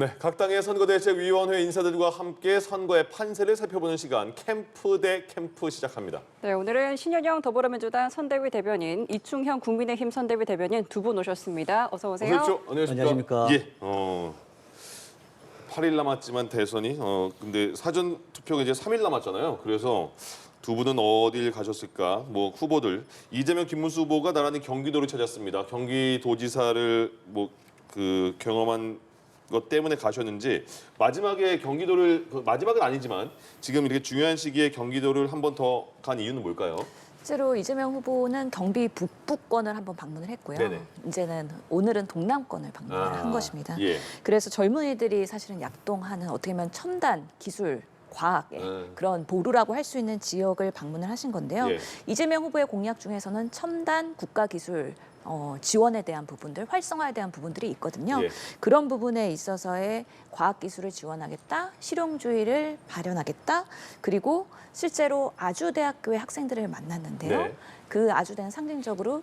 네, 각 당의 선거대책위원회 인사들과 함께 선거의 판세를 살펴보는 시간 캠프 대 캠프 시작합니다. 네, 오늘은 신현영 더불어민주당 선대위 대변인, 이충현 국민의힘 선대위 대변인 두 분 오셨습니다. 어서 오세요. 어서 오십시오. 안녕하십니까. 예, 8일 남았지만 대선이 근데 사전 투표가 이제 3일 남았잖아요. 그래서 두 분은 어딜 가셨을까? 뭐 후보들 이재명, 김문수 후보가 나란히 경기도를 찾았습니다. 경기도지사를 경험한 것 때문에 가셨는지 마지막에 경기도를 마지막은 아니지만 지금 이렇게 중요한 시기에 경기도를 한 번 더 간 이유는 뭘까요? 실제로 이재명 후보는 경기 북부권을 한번 방문을 했고요. 네네. 오늘은 동남권을 방문을 한 것입니다. 예. 그래서 젊은이들이 사실은 약동하는 어떻게 보면 첨단 기술 과학의 그런 보루라고 할 수 있는 지역을 방문을 하신 건데요. 예. 이재명 후보의 공약 중에서는 첨단 국가기술 지원에 대한 부분들, 활성화에 대한 부분들이 있거든요. 예. 그런 부분에 있어서의 과학기술을 지원하겠다, 실용주의를 발현하겠다, 그리고 실제로 아주대학교의 학생들을 만났는데요. 네. 그 아주대는 상징적으로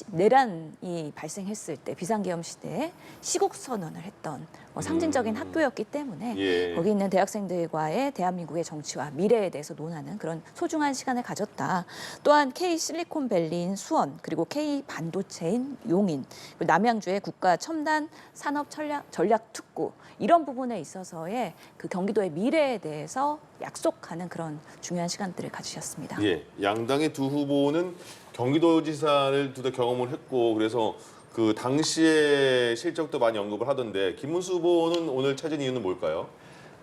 내란이 발생했을 때 비상계엄 시대에 시국 선언을 했던 상징적인 학교였기 때문에 예. 거기 있는 대학생들과의 대한민국의 정치와 미래에 대해서 논하는 그런 소중한 시간을 가졌다. 또한 K 실리콘밸리인 수원, 그리고 K 반도체인 용인, 그리고 남양주의 국가 첨단 산업 전략 특구, 이런 부분에 있어서의 그 경기도의 미래에 대해서 약속하는 그런 중요한 시간들을 가지셨습니다. 예, 양당의 두 후보는 경기도지사를 둘 다 경험을 했고 그래서 그 당시의 실적도 많이 언급을 하던데 김문수 후보는 오늘 찾은 이유는 뭘까요?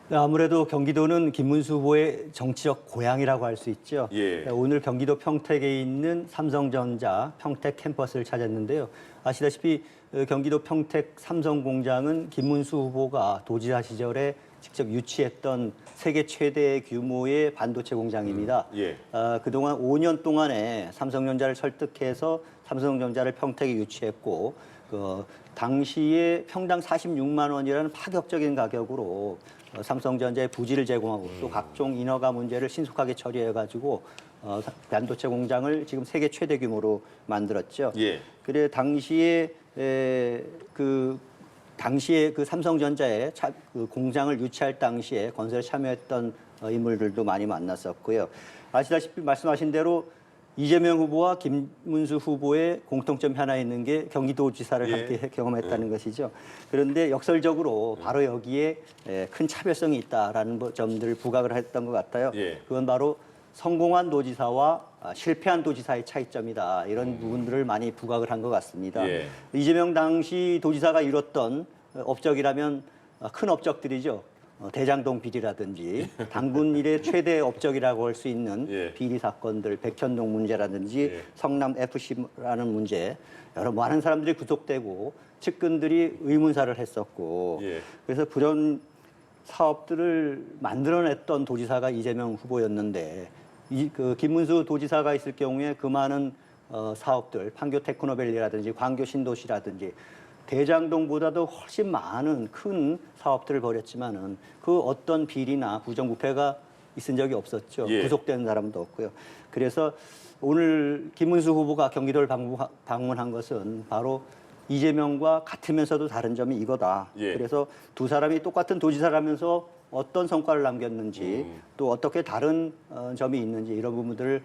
아무래도 경기도는 김문수 후보의 정치적 고향이라고 할 수 있죠. 예. 오늘 경기도 평택에 있는 삼성전자 평택 캠퍼스를 찾았는데요. 아시다시피 경기도 평택 삼성공장은 김문수 후보가 도지사 시절에 직접 유치했던 세계 최대 규모의 반도체 공장입니다. 예. 그동안 5년 동안에 삼성전자를 설득해서 삼성전자를 평택에 유치했고 당시에 평당 46만 원이라는 파격적인 가격으로 삼성전자에 부지를 제공하고 또 각종 인허가 문제를 신속하게 처리해가지고 반도체 공장을 지금 세계 최대 규모로 만들었죠. 예. 그래 당시에 그 삼성전자의 그 공장을 유치할 당시에 건설에 참여했던 인물들도 많이 만났었고요. 아시다시피 말씀하신 대로 이재명 후보와 김문수 후보의 공통점이 하나 있는 게 경기도지사를 예. 함께 경험했다는 것이죠. 그런데 역설적으로 바로 여기에 큰 차별성이 있다라는 점들을 부각을 했던 것 같아요. 예. 그건 바로 성공한 도지사와 실패한 도지사의 차이점이다. 이런 부분들을 많이 부각을 한 것 같습니다. 예. 이재명 당시 도지사가 이뤘던 업적이라면 큰 업적들이죠. 대장동 비리라든지 당군 일의 최대 업적이라고 할 수 있는 예. 비리 사건들, 백현동 문제라든지 예. 성남 FC라는 문제, 여러 많은 사람들이 구속되고 측근들이 의문사를 했었고 예. 그래서 그런 사업들을 만들어냈던 도지사가 이재명 후보였는데 김문수 도지사가 있을 경우에 그 많은 사업들, 판교 테크노밸리라든지 광교 신도시라든지 대장동보다도 훨씬 많은 큰 사업들을 벌였지만은 그 어떤 비리나 부정부패가 있은 적이 없었죠. 예. 구속된 사람도 없고요. 그래서 오늘 김문수 후보가 경기도를 방문한 것은 바로 이재명과 같으면서도 다른 점이 이거다. 예. 그래서 두 사람이 똑같은 도지사라면서 어떤 성과를 남겼는지 또 어떻게 다른 점이 있는지 이런 부분들을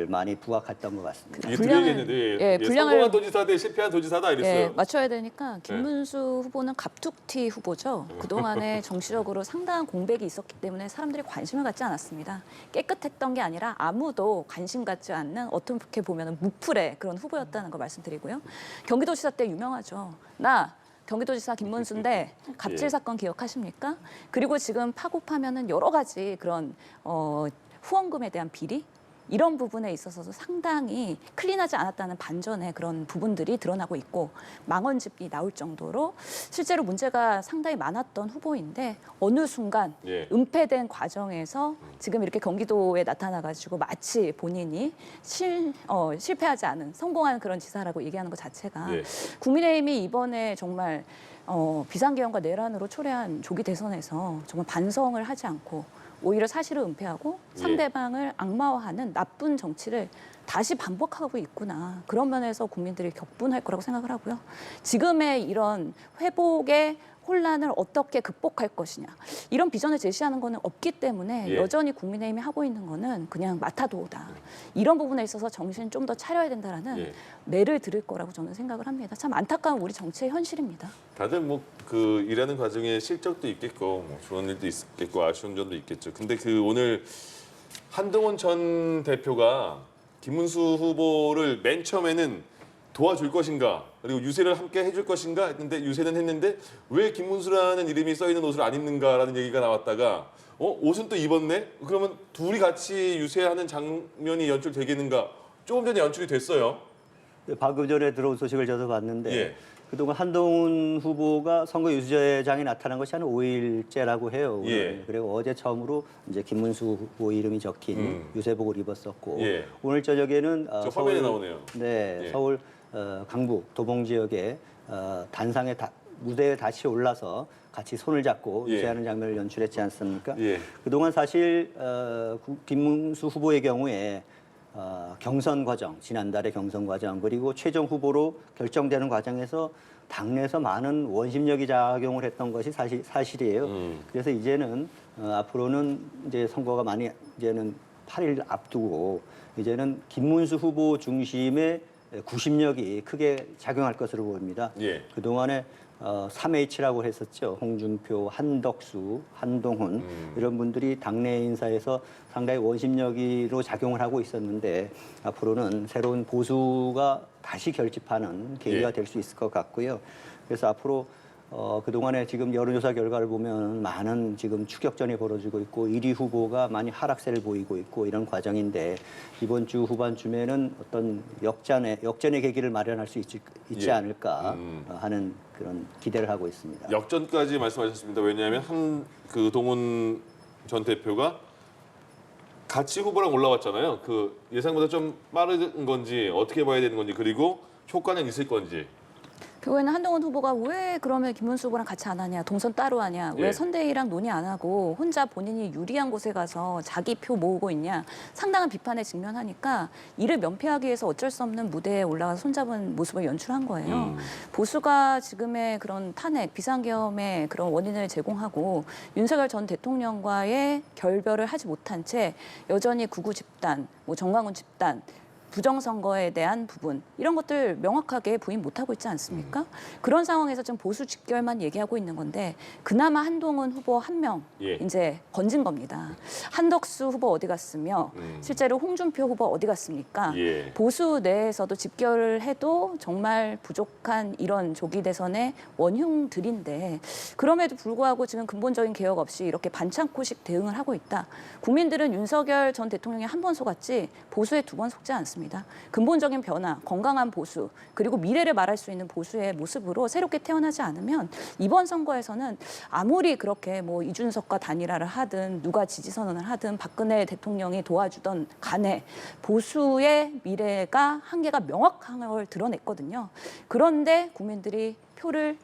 많이 부각했던 것 같습니다. 이게 분량을- 들리겠는데 예, 분량을- 성공한 도지사 대 실패한 도지사다 이랬어요. 예, 맞춰야 되니까 김문수 후보는 갑툭튀 후보죠. 그동안에 정치적으로 상당한 공백이 있었기 때문에 사람들이 관심을 갖지 않았습니다. 깨끗했던 게 아니라 아무도 관심 갖지 않는 어떻게 보면 무풀의 그런 후보였다는 걸 말씀드리고요. 경기도지사 때 유명하죠. 나 경기도지사 김문수인데 갑질 예. 사건 기억하십니까? 그리고 지금 파고파면은 여러 가지 그런 후원금에 대한 비리 이런 부분에 있어서도 상당히 클린하지 않았다는 반전의 그런 부분들이 드러나고 있고 망언집이 나올 정도로 실제로 문제가 상당히 많았던 후보인데 어느 순간 예. 은폐된 과정에서 지금 이렇게 경기도에 나타나가지고 마치 본인이 실패하지 않은 성공한 그런 지사라고 얘기하는 것 자체가 예. 국민의힘이 이번에 정말 비상계엄과 내란으로 초래한 조기 대선에서 정말 반성을 하지 않고 오히려 사실을 은폐하고 상대방을 악마화하는 나쁜 정치를 다시 반복하고 있구나. 그런 면에서 국민들이 격분할 거라고 생각을 하고요. 지금의 이런 회복의 혼란을 어떻게 극복할 것이냐. 이런 비전을 제시하는 거는 없기 때문에 예. 여전히 국민의힘이 하고 있는 거는 그냥 마타도다. 이런 부분에 있어서 정신 좀 더 차려야 된다라는 예. 매를 들을 거라고 저는 생각을 합니다. 참 안타까운 우리 정치의 현실입니다. 다들 뭐 그 일하는 과정에 실적도 있겠고 뭐 좋은 일도 있겠고 아쉬운 점도 있겠죠. 근데 그 오늘 한동훈 전 대표가 김문수 후보를 맨 처음에는 도와줄 것인가 그리고 유세를 함께 해줄 것인가 했는데 유세는 했는데 왜 김문수라는 이름이 써 있는 옷을 안 입는가라는 얘기가 나왔다가 옷은 또 입었네? 그러면 둘이 같이 유세하는 장면이 연출되겠는가? 조금 전에 연출이 됐어요. 방금 전에 들어온 소식을 저도 봤는데 예. 그동안 한동훈 후보가 선거 유세장에 나타난 것이 한 5일째라고 해요. 오늘. 예. 그리고 어제 처음으로 이제 김문수 후보 이름이 적힌 유세복을 입었었고 예. 오늘 저녁에는 저 화면에 나오네요. 네, 예. 서울 강북 도봉 지역에 단상에 무대에 다시 올라서 같이 손을 잡고 예. 유세하는 장면을 연출했지 않습니까? 예. 그동안 사실 김문수 후보의 경우에 경선 과정, 지난달의 경선 과정 그리고 최종 후보로 결정되는 과정에서 당내에서 많은 원심력이 작용을 했던 것이 사실이에요. 그래서 이제는 앞으로는 이제 선거가 많이 이제는 8일 앞두고 이제는 김문수 후보 중심의 구심력이 크게 작용할 것으로 보입니다. 예. 그동안에 3H라고 했었죠. 홍준표, 한덕수, 한동훈 이런 분들이 당내 인사에서 상당히 원심력으로 작용을 하고 있었는데 앞으로는 새로운 보수가 다시 결집하는 계기가 예. 될 수 있을 것 같고요. 그래서 앞으로 그동안에 지금 여론조사 결과를 보면 많은 지금 추격전이 벌어지고 있고 1위 후보가 많이 하락세를 보이고 있고 이런 과정인데 이번 주 후반쯤에는 어떤 역전의 계기를 마련할 수 있지 예. 않을까 하는 그런 기대를 하고 있습니다. 역전까지 말씀하셨습니다. 왜냐하면 그 동훈 전 대표가 같이 후보랑 올라왔잖아요. 그 예상보다 좀 빠른 건지 어떻게 봐야 되는 건지 그리고 효과는 있을 건지. 결국에는 한동훈 후보가 왜 그러면 김문수 후보랑 같이 안 하냐, 동선 따로 하냐, 왜 예. 선대위랑 논의 안 하고 혼자 본인이 유리한 곳에 가서 자기 표 모으고 있냐, 상당한 비판에 직면하니까 이를 면피하기 위해서 어쩔 수 없는 무대에 올라가서 손잡은 모습을 연출한 거예요. 보수가 지금의 그런 탄핵, 비상계엄의 그런 원인을 제공하고 윤석열 전 대통령과의 결별을 하지 못한 채 여전히 구구 집단, 뭐 정광훈 집단, 부정선거에 대한 부분 이런 것들 명확하게 부인 못하고 있지 않습니까? 그런 상황에서 지금 보수 직결만 얘기하고 있는 건데 그나마 한동훈 후보 한 명 예. 이제 건진 겁니다. 한덕수 후보 어디 갔으며 실제로 홍준표 후보 어디 갔습니까? 예. 보수 내에서도 집결을 해도 정말 부족한 이런 조기 대선의 원흉들인데 그럼에도 불구하고 지금 근본적인 개혁 없이 이렇게 반창고식 대응을 하고 있다. 국민들은 윤석열 전 대통령이 한 번 속았지 보수에 두 번 속지 않습니다. 근본적인 변화, 건강한 보수, 그리고 미래를 말할 수 있는 보수의 모습으로 새롭게 태어나지 않으면 이번 선거에서는 아무리 그렇게 뭐 이준석과 단일화를 하든 누가 지지선언을 하든 박근혜 대통령이 도와주던 간에 보수의 미래가 한계가 명확한 걸 드러냈거든요. 그런데 국민들이 표를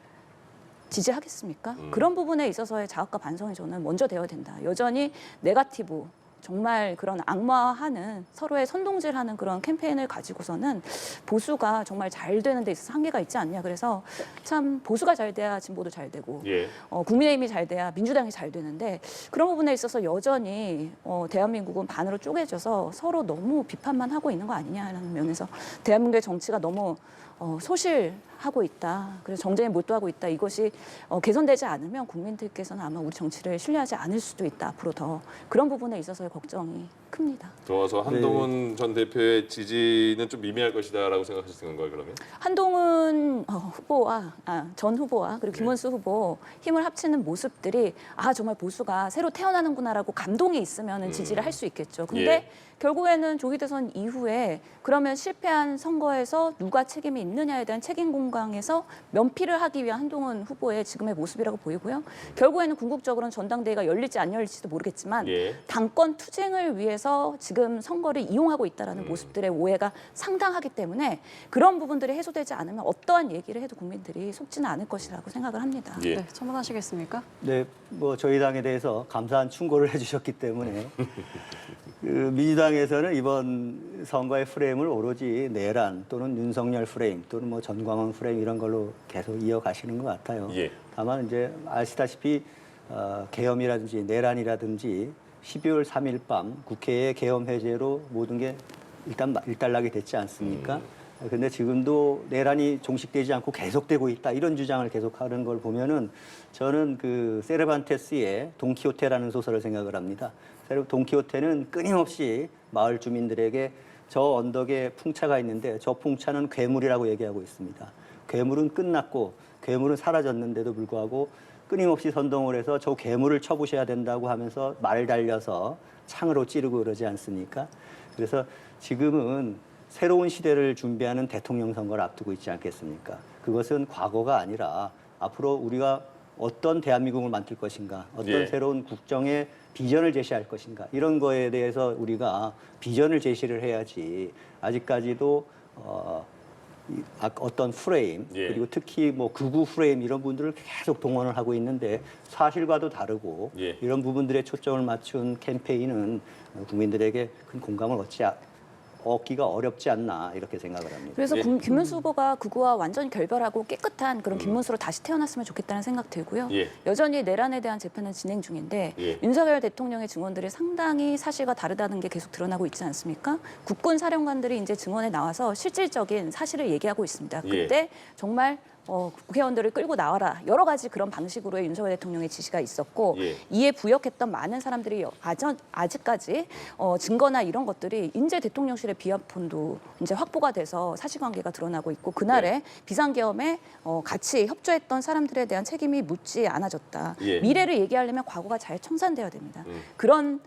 지지하겠습니까? 그런 부분에 있어서의 자학과 반성이 저는 먼저 되어야 된다. 여전히 네거티브, 정말 그런 악마화하는 서로의 선동질하는 그런 캠페인을 가지고서는 보수가 정말 잘 되는 데 있어서 한계가 있지 않냐. 그래서 참 보수가 잘 돼야 진보도 잘 되고 예. 국민의힘이 잘 돼야 민주당이 잘 되는데 그런 부분에 있어서 여전히 대한민국은 반으로 쪼개져서 서로 너무 비판만 하고 있는 거 아니냐라는 면에서 대한민국의 정치가 너무 소실하고 있다. 그래서 정쟁에 몰두하고 있다. 이것이 개선되지 않으면 국민들께서는 아마 우리 정치를 신뢰하지 않을 수도 있다. 앞으로 더 그런 부분에 있어서의 걱정이 큽니다. 들어와서 한동훈 전 대표의 지지는 좀 미미할 것이다라고 생각하시는 건가요, 그러면? 한동훈 후보와 전 후보와 그리고 김문수 후보 힘을 합치는 모습들이 정말 보수가 새로 태어나는구나라고 감동이 있으면 지지를 할 수 있겠죠. 근데 예. 결국에는 조기 대선 이후에 그러면 실패한 선거에서 누가 책임이 있느냐에 대한 책임 공방에서 면피를 하기 위한 한동훈 후보의 지금의 모습이라고 보이고요. 결국에는 궁극적으로는 전당대회가 열릴지 안 열릴지도 모르겠지만 예. 당권 투쟁을 위해서 지금 선거를 이용하고 있다는 모습들의 오해가 상당하기 때문에 그런 부분들이 해소되지 않으면 어떠한 얘기를 해도 국민들이 속지는 않을 것이라고 생각을 합니다. 예. 네, 첨언하시겠습니까? 네, 뭐 저희 당에 대해서 감사한 충고를 해주셨기 때문에 그 민주당에서는 이번 선거의 프레임을 오로지 내란 또는 윤석열 프레임 또는 뭐 전광훈 프레임 이런 걸로 계속 이어가시는 것 같아요. 예. 다만 이제 아시다시피 계엄이라든지 내란이라든지 12월 3일 밤 국회의 계엄 해제로 모든 게 일단 일단락이 됐지 않습니까? 근데 지금도 내란이 종식되지 않고 계속되고 있다 이런 주장을 계속하는 걸 보면은 저는 그 세르반테스의 돈키호테라는 소설을 생각을 합니다. 돈키호테는 끊임없이 마을 주민들에게 저 언덕에 풍차가 있는데 저 풍차는 괴물이라고 얘기하고 있습니다. 괴물은 끝났고 괴물은 사라졌는데도 불구하고 끊임없이 선동을 해서 저 괴물을 쳐부셔야 된다고 하면서 말 달려서 창으로 찌르고 그러지 않습니까? 그래서 지금은 새로운 시대를 준비하는 대통령 선거를 앞두고 있지 않겠습니까? 그것은 과거가 아니라 앞으로 우리가 어떤 대한민국을 만들 것인가, 어떤 예. 새로운 국정의 비전을 제시할 것인가 이런 거에 대해서 우리가 비전을 제시를 해야지 아직까지도 어떤 프레임 예. 그리고 특히 뭐 극우 프레임 이런 분들을 계속 동원을 하고 있는데 사실과도 다르고 예. 이런 부분들에 초점을 맞춘 캠페인은 국민들에게 큰 공감을 얻기가 어렵지 않나 이렇게 생각을 합니다. 그래서 예. 김문수 후보가 극우와 완전히 결별하고 깨끗한 그런 김문수로 다시 태어났으면 좋겠다는 생각 들고요. 예. 여전히 내란에 대한 재판은 진행 중인데 예. 윤석열 대통령의 증언들이 상당히 사실과 다르다는 게 계속 드러나고 있지 않습니까? 국군 사령관들이 이제 증언에 나와서 실질적인 사실을 얘기하고 있습니다. 예. 그때 정말 국회의원들을 끌고 나와라. 여러 가지 그런 방식으로의 윤석열 대통령의 지시가 있었고 예. 이에 부역했던 많은 사람들이 아직까지 증거나 이런 것들이 인제 대통령실의 비화폰도 이제 확보가 돼서 사실관계가 드러나고 있고 그날에 네. 비상계엄에 같이 협조했던 사람들에 대한 책임이 묻지 않아졌다. 예. 미래를 얘기하려면 과거가 잘 청산돼야 됩니다. 그런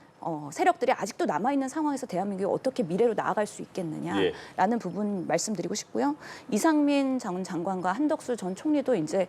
세력들이 아직도 남아있는 상황에서 대한민국이 어떻게 미래로 나아갈 수 있겠느냐라는 부분 말씀드리고 싶고요. 이상민 전 장관과 한덕수 전 총리도 이제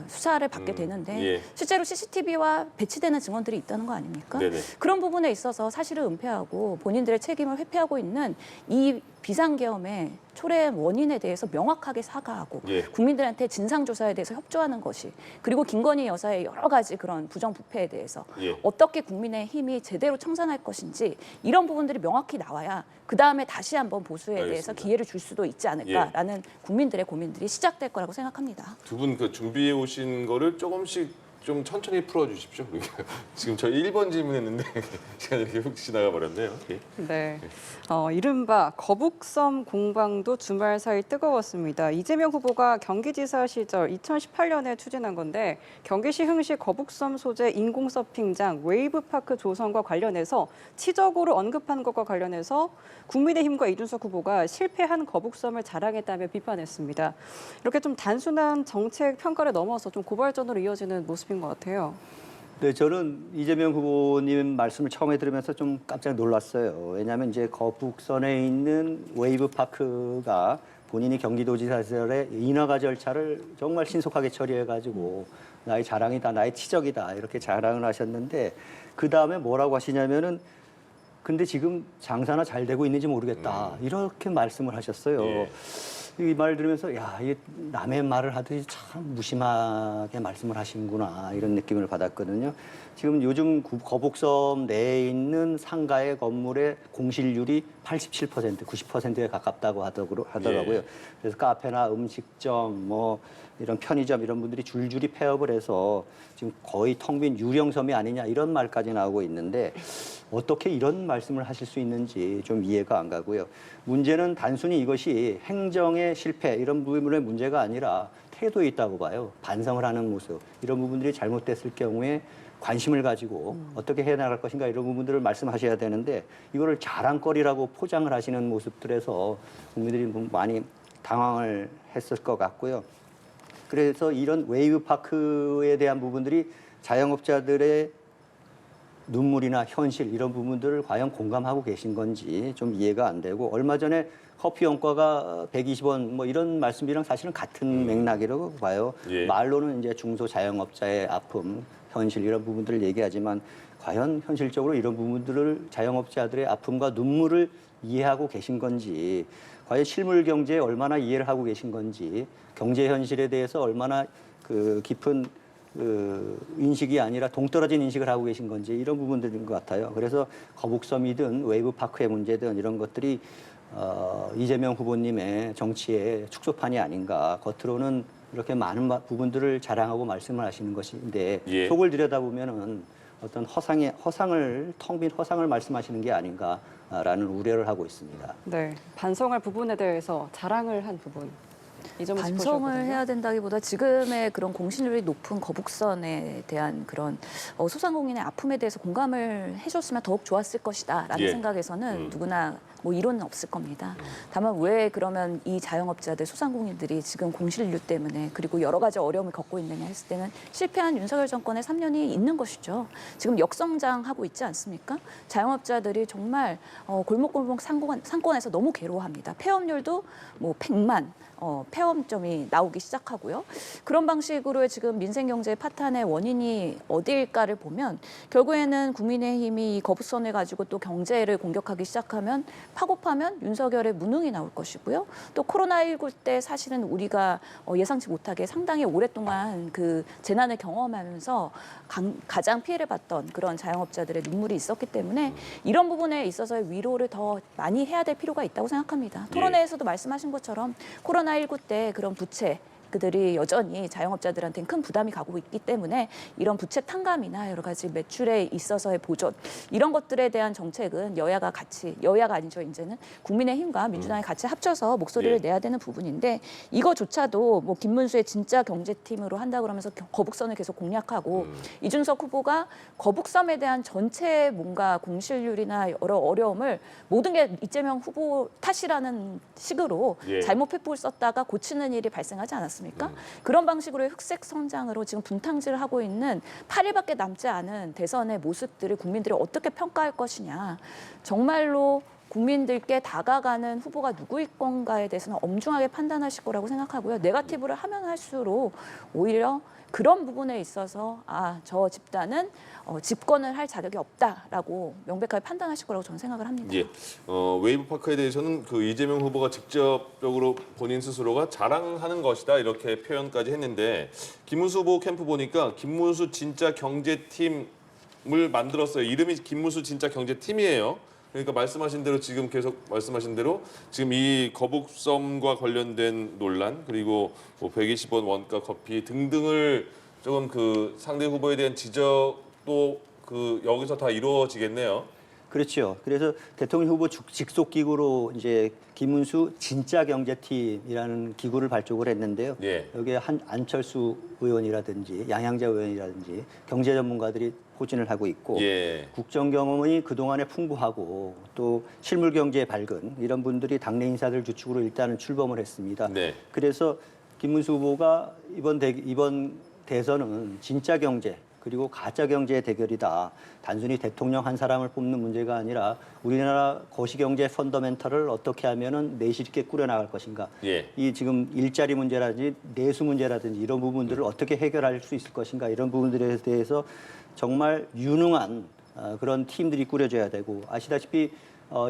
수사를 받게 되는데 예. 실제로 CCTV와 배치되는 증언들이 있다는 거 아닙니까? 네네. 그런 부분에 있어서 사실을 은폐하고 본인들의 책임을 회피하고 있는 이 비상계엄의 초래 원인에 대해서 명확하게 사과하고 예. 국민들한테 진상조사에 대해서 협조하는 것이 그리고 김건희 여사의 여러 가지 그런 부정부패에 대해서 예. 어떻게 국민의 힘이 제대로 청산할 것인지 이런 부분들이 명확히 나와야 그다음에 다시 한번 보수에 대해서 알겠습니다. 기회를 줄 수도 있지 않을까라는 국민들의 고민들이 시작될 거라고 생각합니다. 두 분 그 준비해 오신 거를 조금씩 좀 천천히 풀어주십시오. 지금 저희 1번 질문했는데 시간이 이렇게 훅 지나가 버렸네요. 예. 네. 이른바 거북섬 공방도 주말 사이 뜨거웠습니다. 이재명 후보가 경기지사 시절 2018년에 추진한 건데 경기시 흥시 거북섬 소재 인공 서핑장 웨이브파크 조성과 관련해서 치적으로 언급한 것과 관련해서 국민의힘과 이준석 후보가 실패한 거북섬을 자랑했다며 비판했습니다. 이렇게 좀 단순한 정책 평가를 넘어서 좀 고발전으로 이어지는 모습인 것 같아요. 네, 저는 이재명 후보님 말씀을 처음에 들으면서 좀 깜짝 놀랐어요. 왜냐하면 이제 거북선에 있는 웨이브파크가 본인이 경기도지사 시절에 인허가 절차를 정말 신속하게 처리해가지고 나의 자랑이다, 나의 치적이다 이렇게 자랑을 하셨는데 그 다음에 뭐라고 하시냐면은 근데 지금 장사나 잘 되고 있는지 모르겠다 이렇게 말씀을 하셨어요. 예. 이 말 들으면서 야, 이게 남의 말을 하듯이 참 무심하게 말씀을 하시는구나 이런 느낌을 받았거든요. 지금 요즘 거북섬 내에 있는 상가의 건물의 공실률이 87%, 90%에 가깝다고 하더라고요. 예. 그래서 카페나 음식점, 뭐 이런 편의점 이런 분들이 줄줄이 폐업을 해서 지금 거의 텅 빈 유령섬이 아니냐 이런 말까지 나오고 있는데 어떻게 이런 말씀을 하실 수 있는지 좀 이해가 안 가고요. 문제는 단순히 이것이 행정의 실패 이런 부분의 문제가 아니라 태도에 있다고 봐요. 반성을 하는 모습 이런 부분들이 잘못됐을 경우에 관심을 가지고 어떻게 해나갈 것인가 이런 부분들을 말씀하셔야 되는데 이거를 자랑거리라고 포장을 하시는 모습들에서 국민들이 많이 당황을 했을 것 같고요. 그래서 이런 웨이브파크에 대한 부분들이 자영업자들의 눈물이나 현실 이런 부분들을 과연 공감하고 계신 건지 좀 이해가 안 되고 얼마 전에 커피 원가가 120원 뭐 이런 말씀이랑 사실은 같은 맥락이라고 봐요. 예. 말로는 이제 중소 자영업자의 아픔, 현실 이런 부분들을 얘기하지만 과연 현실적으로 이런 부분들을 자영업자들의 아픔과 눈물을 이해하고 계신 건지 과연 실물 경제에 얼마나 이해를 하고 계신 건지 경제 현실에 대해서 얼마나 그 깊은 인식이 아니라 동떨어진 인식을 하고 계신 건지 이런 부분들인 것 같아요. 그래서 거북섬이든 웨이브파크의 문제든 이런 것들이 이재명 후보님의 정치의 축소판이 아닌가. 겉으로는 이렇게 많은 부분들을 자랑하고 말씀을 하시는 것인데 예. 속을 들여다보면은 어떤 허상을 텅 빈 허상을 말씀하시는 게 아닌가라는 우려를 하고 있습니다. 네, 반성할 부분에 대해서 자랑을 한 부분. 이 점을 반성을 짚어주셨거든요. 해야 된다기보다 지금의 그런 공신률이 높은 거북선에 대한 그런 소상공인의 아픔에 대해서 공감을 해줬으면 더욱 좋았을 것이다라는 예. 생각에서는 누구나 뭐 이론은 없을 겁니다. 다만 왜 그러면 이 자영업자들, 소상공인들이 지금 공실률 때문에 그리고 여러 가지 어려움을 겪고 있느냐 했을 때는 실패한 윤석열 정권의 3년이 있는 것이죠. 지금 역성장하고 있지 않습니까? 자영업자들이 정말 골목골목 상권에서 너무 괴로워합니다. 폐업률도 뭐 100만 폐업점이 나오기 시작하고요. 그런 방식으로 지금 민생경제 파탄의 원인이 어디일까를 보면 결국에는 국민의힘이 이 거부선을 가지고 또 경제를 공격하기 시작하면 파고파면 윤석열의 무능이 나올 것이고요. 또 코로나19 때 사실은 우리가 예상치 못하게 상당히 오랫동안 그 재난을 경험하면서 가장 피해를 봤던 그런 자영업자들의 눈물이 있었기 때문에 이런 부분에 있어서의 위로를 더 많이 해야 될 필요가 있다고 생각합니다. 토론회에서도 말씀하신 것처럼 코로나19 때 그런 부채 그들이 여전히 자영업자들한테는 큰 부담이 가고 있기 때문에 이런 부채 탕감이나 여러 가지 매출에 있어서의 보존 이런 것들에 대한 정책은 여야가 아니죠. 이제는 국민의힘과 민주당이 같이 합쳐서 목소리를 예. 내야 되는 부분인데 이거조차도 뭐 김문수의 진짜 경제팀으로 한다 그러면서 거북선을 계속 공략하고 이준석 후보가 거북섬에 대한 전체 뭔가 공실률이나 여러 어려움을 모든 게 이재명 후보 탓이라는 식으로 예. 잘못 페북을 썼다가 고치는 일이 발생하지 않았습니까? 그런 방식으로의 흑색 성장으로 지금 분탕질을 하고 있는 8일밖에 남지 않은 대선의 모습들을 국민들이 어떻게 평가할 것이냐. 정말로 국민들께 다가가는 후보가 누구일 건가에 대해서는 엄중하게 판단하실 거라고 생각하고요. 네거티브를 하면 할수록 오히려 그런 부분에 있어서 저 집단은 집권을 할 자격이 없다라고 명백하게 판단하실 거라고 저는 생각을 합니다. 예. 웨이브파크에 대해서는 그 이재명 후보가 직접적으로 본인 스스로가 자랑하는 것이다 이렇게 표현까지 했는데 김문수 후보 캠프 보니까 김문수 진짜 경제팀을 만들었어요. 이름이 김문수 진짜 경제팀이에요. 그러니까 말씀하신 대로 지금 계속 말씀하신 대로 지금 이 거북섬과 관련된 논란 그리고 뭐 120원 원가 커피 등등을 조금 그 상대 후보에 대한 지적도 그 여기서 다 이루어지겠네요. 그렇죠. 그래서 대통령 후보 직속 기구로 이제 김문수 진짜 경제팀이라는 기구를 발족을 했는데요. 예. 여기에 안철수 의원이라든지 양양자 의원이라든지 경제 전문가들이 포진을 하고 있고 예. 국정 경험이 그동안에 풍부하고 또 실물 경제에 밝은 이런 분들이 당내 인사들 주축으로 일단은 출범을 했습니다. 네. 그래서 김문수 후보가 이번 대선은 진짜 경제 그리고 가짜 경제의 대결이다. 단순히 대통령 한 사람을 뽑는 문제가 아니라 우리나라 거시경제 펀더멘털을 어떻게 하면은 내실 있게 꾸려나갈 것인가. 예. 이 지금 일자리 문제라든지 내수 문제라든지 이런 부분들을 어떻게 해결할 수 있을 것인가 이런 부분들에 대해서 정말 유능한 그런 팀들이 꾸려져야 되고 아시다시피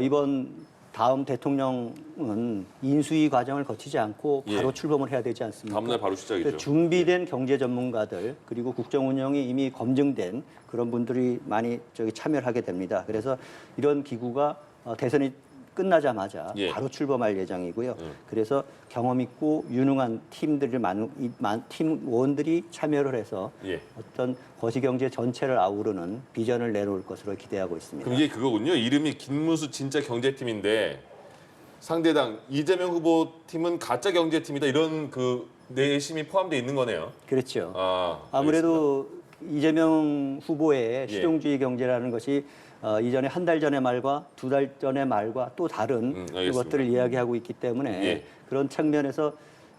이번 다음 대통령은 인수위 과정을 거치지 않고 바로 예. 출범을 해야 되지 않습니까? 다음날 바로 시작이죠. 그래서 준비된 경제 전문가들 그리고 국정 운영이 이미 검증된 그런 분들이 많이 참여를 하게 됩니다. 그래서 이런 기구가 대선이 끝나자마자 예. 바로 출범할 예정이고요. 그래서 경험 있고 유능한 팀원들이 참여를 해서 예. 어떤 거시경제 전체를 아우르는 비전을 내놓을 것으로 기대하고 있습니다. 그럼 이게 그거군요. 이름이 김문수 진짜 경제팀인데 상대당 이재명 후보 팀은 가짜 경제팀이다 이런 그 내심이 포함되어 있는 거네요. 그렇죠. 알겠습니다. 아무래도 이재명 후보의 예. 실용주의 경제라는 것이 이전에 한 달 전의 말과 두 달 전의 말과 또 다른 알겠습니다. 것들을 이야기하고 있기 때문에 예. 그런 측면에서